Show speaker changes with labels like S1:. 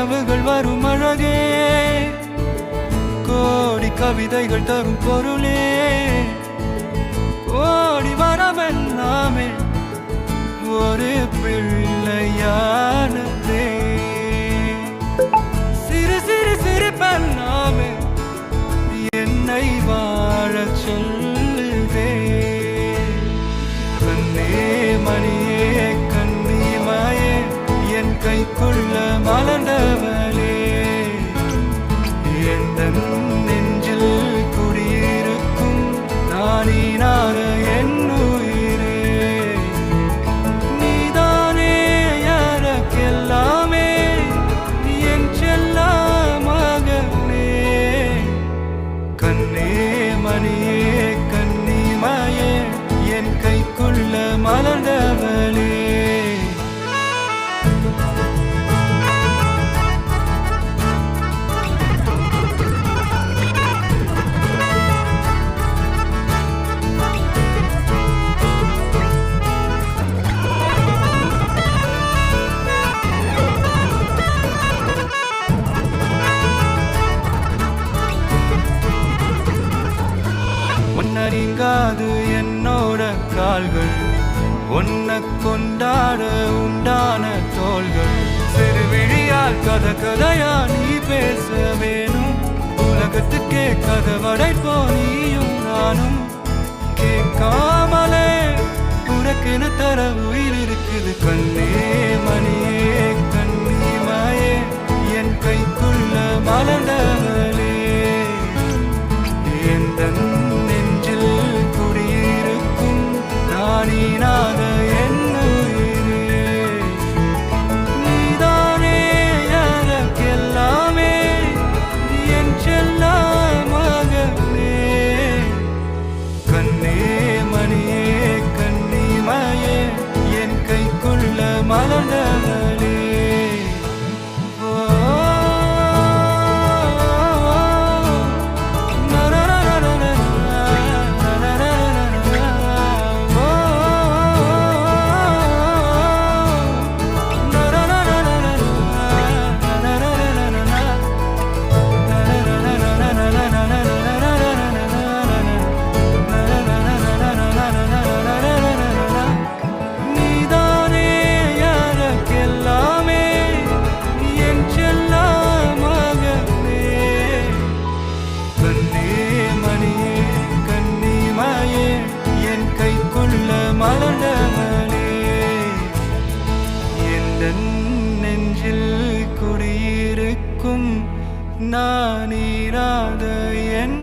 S1: கனவுகள் வரும் அழகே, கோடி கவிதைகள் தரும் பொருளே, கோடி வரவெல்லாமே ஒரு பிள்ளையானதே. சிறு சிறு சிரிப்பெல்லாமே என்னை வாழச் சொல்லுதே. கண்ணே மணியே கண்ணிமாயே என் கைக்குள்ள மலர்ந்தவளே, எந்தன் நெஞ்சில் குடியிருக்கும் நானீனாக என் உயிரே. நீதானே எனக்கெல்லாமே, என் செல்ல மகனே. கண்ணே மணியே கண்ணிமாயே என் கைக்குள்ள மலர்ந்தவளே. நீங்காது என்னோட கால்கள், உன்னை கொண்டாட உண்டான தோள்கள். சிறு விழியால் கதை கதையா நீ பேச வேணும், உலகத்துக்கே கதை வடைப்போ நீயும் நானும். கேட்காமலே உனக்கென தர உயிர் இருக்குது. கண்ணே மணியே கண்ணிமாயே என் கைக்குள்ள மலர்ந்தவளே, எந்தன் நானீனாக என் உயிரே. நீதானே எனக்கெல்லாமே, என் செல்ல மகனே. கண்ணே மணியே கண்ணிமாயே என் கைக்குள்ள மலர்ந்தவளே. மலர்ந்தவளே, எந்தன் நெஞ்சில் குடியிருக்கும் நானீராத என்